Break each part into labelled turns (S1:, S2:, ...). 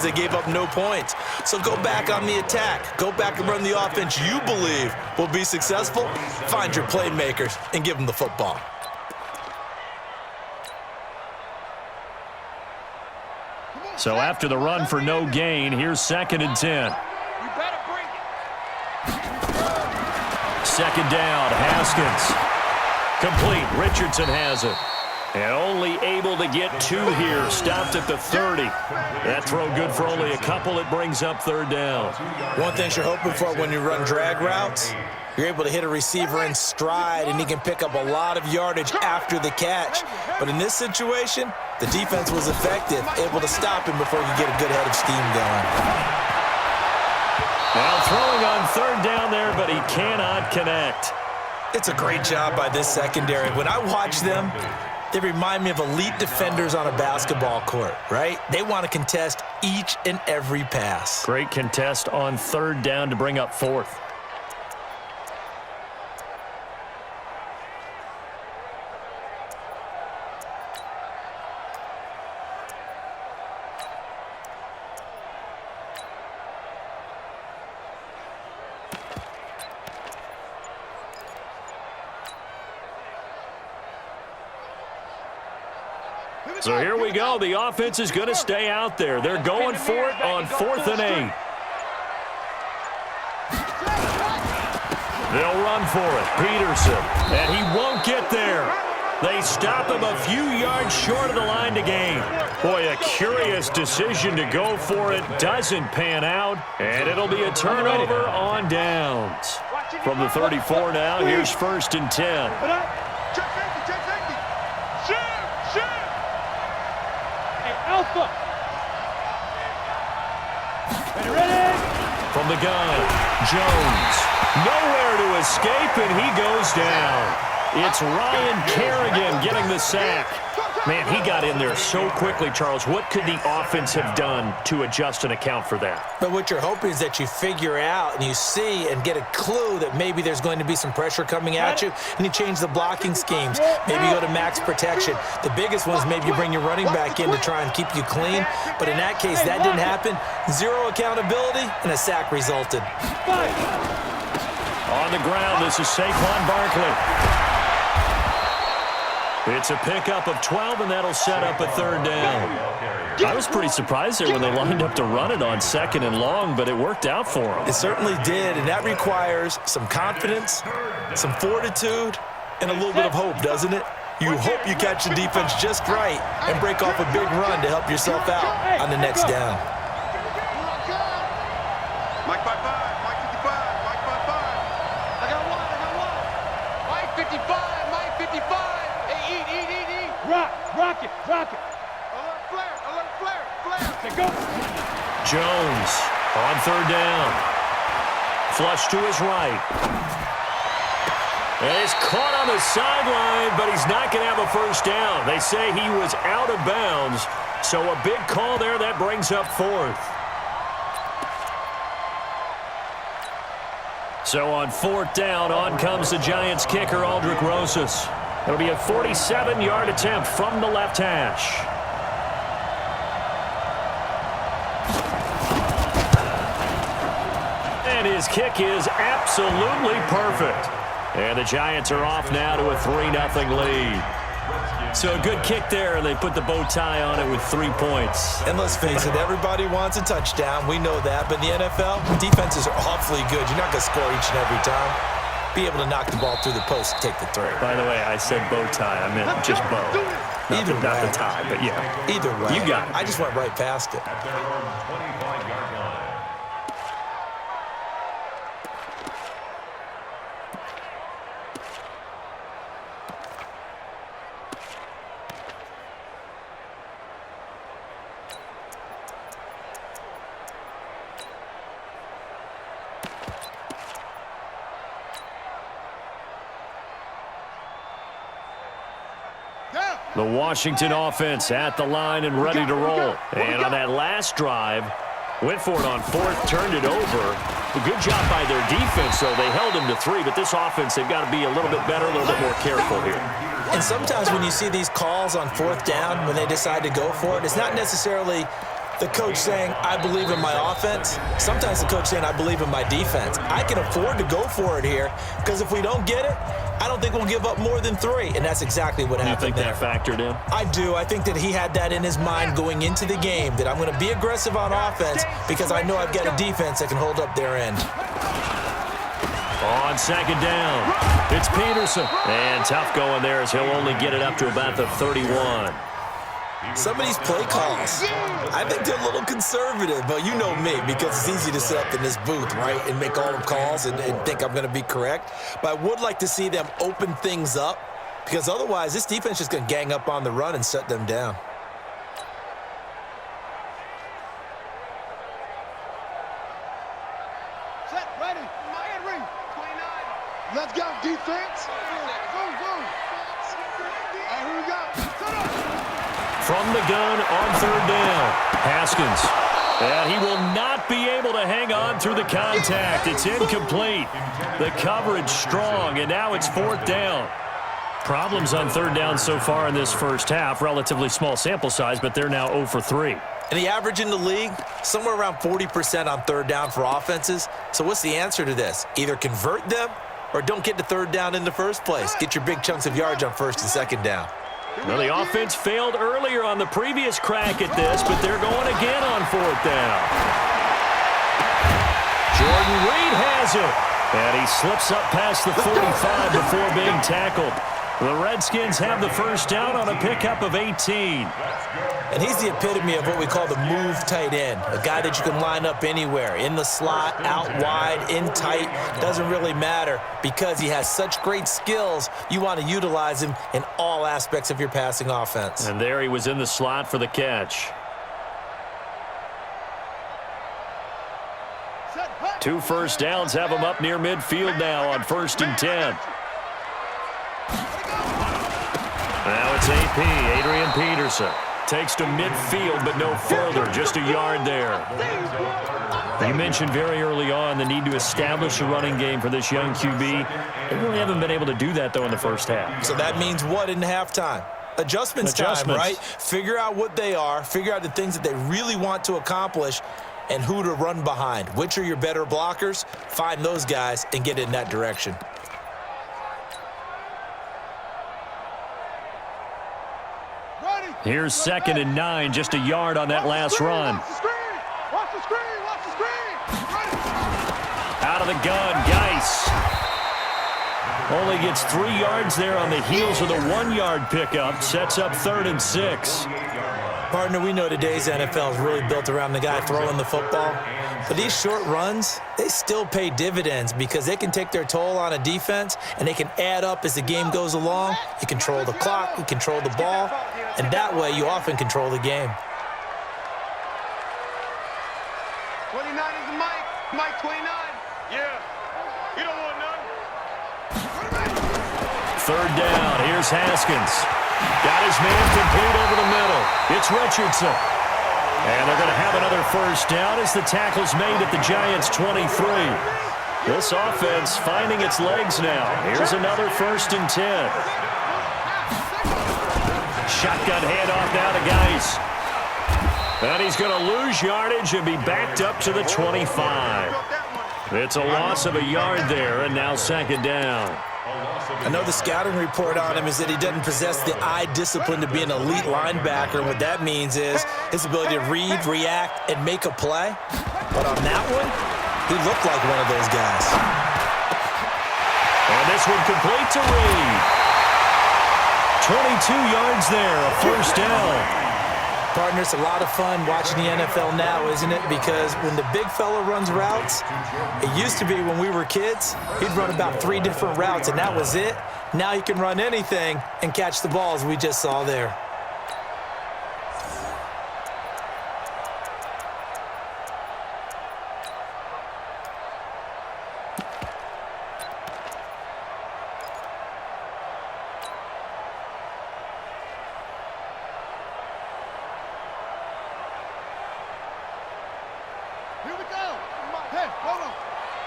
S1: They gave up no points. So go back on the attack. Go back and run the offense you believe will be successful. Find your playmakers and give them the football.
S2: So after the run for no gain, here's 2nd and 10. Second down, Haskins. Complete. Richardson has it. And only able to get 2 here. Stopped at the 30. That throw good for only a couple. It brings up 3rd down.
S1: One thing you're hoping for when you run drag routes, you're able to hit a receiver in stride, and he can pick up a lot of yardage after the catch. But in this situation, the defense was effective, able to stop him before he could get a good head of steam going.
S2: Now throwing on 3rd down there, but he cannot connect.
S1: It's a great job by this secondary. When I watch them, they remind me of elite defenders on a basketball court, right? They want to contest each and every pass.
S2: Great contest on 3rd down to bring up 4th. So here we go. The offense is going to stay out there. They're going for it on 4th and 8. They'll run for it. Peterson. And he won't get there. They stop him a few yards short of the line to gain. Boy, a curious decision to go for it. Doesn't pan out. And it'll be a turnover on downs. From the 34 now, here's 1st and 10. From the gun, Jones. Nowhere to escape, and he goes down. It's Ryan Kerrigan getting the sack. Man, he got in there so quickly, Charles. What could the offense have done to adjust and account for that?
S1: But what you're hoping is that you figure out and you see and get a clue that maybe there's going to be some pressure coming at you, and you change the blocking schemes. Maybe you go to max protection. The biggest one is maybe you bring your running back in to try and keep you clean. But in that case, that didn't happen. 0 accountability, and a sack resulted.
S2: On the ground, this is Saquon Barkley. It's a pickup of 12, and that'll set up a 3rd down. I was pretty surprised there when they lined up to run it on 2nd and long, but it worked out for them.
S1: It certainly did, and that requires some confidence, some fortitude, and a little bit of hope, doesn't it? You hope you catch the defense just right and break off a big run to help yourself out on the next down.
S3: Mike 55, Mike 55, Mike 55. I got one. Mike 55, Mike 55.
S4: Rock it.
S3: Alert flare.
S4: Go.
S2: Jones on 3rd down. Flush to his right. And it's caught on the sideline, but he's not going to have a 1st down. They say he was out of bounds, so a big call there. That brings up 4th. So on 4th down, on comes the Giants kicker, Aldrick Rosas. It'll be a 47-yard attempt from the left hash. And his kick is absolutely perfect. And the Giants are off now to a 3-0 lead. So a good kick there, and they put the bow tie on it with 3 points.
S1: And let's face it, everybody wants a touchdown. We know that. But in the NFL, defenses are awfully good. You're not going to score each and every time. Be able to knock the ball through the post and take the throw.
S2: By the way, I said bow tie. I meant just bow. Not the tie, but yeah.
S1: Either way.
S2: You got it.
S1: I just went right past it.
S2: The Washington offense at the line and ready to roll. And on that last drive, went for it on 4th, turned it over. A good job by their defense, though. They held him to 3, but this offense, they've got to be a little bit better, a little bit more careful here.
S1: And sometimes when you see these calls on 4th down, when they decide to go for it, it's not necessarily The coach saying, I believe in my offense. Sometimes the coach saying, I believe in my defense. I can afford to go for it here because if we don't get it, I don't think we'll give up more than 3, and that's exactly what happened there.
S2: You think that factored in?
S1: I do. I think that he had that in his mind going into the game, that I'm going to be aggressive on offense because I know I've got a defense that can hold up their end.
S2: On second down, it's Peterson. And tough going there as he'll only get it up to about the 31.
S1: Some of these play calls, I think they're a little conservative, but you know me, because it's easy to sit up in this booth, right, and make all the calls and think I'm going to be correct. But I would like to see them open things up, because otherwise this defense is just going to gang up on the run and shut them down.
S3: Set, ready, Henry, 29. Let's go, defense. Go. And here we go. Set up.
S2: From the gun on third down, Haskins. And he will not be able to hang on through the contact. It's incomplete. The coverage strong, and now it's fourth down. Problems on third down so far in this first half. Relatively small sample size, but they're now 0 for 3.
S1: And the average in the league, somewhere around 40% on third down for offenses. So what's the answer to this? Either convert them or don't get to third down in the first place. Get your big chunks of yards on first and second down.
S2: Well, the offense failed earlier on the previous crack at this, but they're going again on fourth down. Jordan Reed has it, and he slips up past the 45 before being tackled. The Redskins have the first down on a pickup of 18.
S1: And he's the epitome of what we call the move tight end, a guy that you can line up anywhere, in the slot, out wide, in tight, doesn't really matter because he has such great skills. You want to utilize him in all aspects of your passing offense.
S2: And there he was in the slot for the catch. 2 first downs have him up near midfield now on 1st and 10. Now it's AP, Adrian Peterson. Takes to midfield, but no further. Just a yard there. You mentioned very early on the need to establish a running game for this young QB. They really haven't been able to do that, though, in the first half.
S1: So that means what in halftime? Adjustments time, right? Figure out what they are. Figure out the things that they really want to accomplish and who to run behind. Which are your better blockers? Find those guys and get in that direction.
S2: Here's 2nd and 9, just a yard on that last run.
S3: Watch the screen.
S2: Out of the gun, Geis. Only gets 3 yards there on the heels of the 1-yard pickup. Sets up 3rd and 6.
S1: Partner, we know today's NFL is really built around the guy throwing the football. But these short runs, they still pay dividends because they can take their toll on a defense and they can add up as the game goes along. You control the clock, you control the ball, and that way you often control the game.
S3: 29 is the mic. Mike 29. Yeah. You don't want none.
S2: 3rd down. Here's Haskins. Got his man complete over the middle. It's Richardson. And they're going to have another first down as the tackle's made at the Giants' 23. This offense finding its legs now. Here's another 1st and 10. Shotgun handoff now to Geis. And he's going to lose yardage and be backed up to the 25. It's a loss of a yard there, and now 2nd down.
S1: I know the scouting report on him is that he doesn't possess the eye discipline to be an elite linebacker. And what that means is his ability to read, react, and make a play. But on that one, he looked like one of those guys.
S2: And this one complete to Reed. 22 yards there, a first down.
S1: Partner, it's a lot of fun watching the NFL now, isn't it? Because when the big fella runs routes, it used to be when we were kids, he'd run about 3 different routes, and that was it. Now he can run anything and catch the balls we just saw there.
S3: Here we go. Hey, hold on.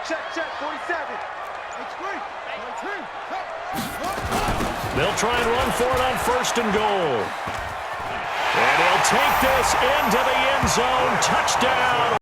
S3: Check, 47. It's great.
S2: They'll try and run for it on 1st and goal. And he'll take this into the end zone. Touchdown.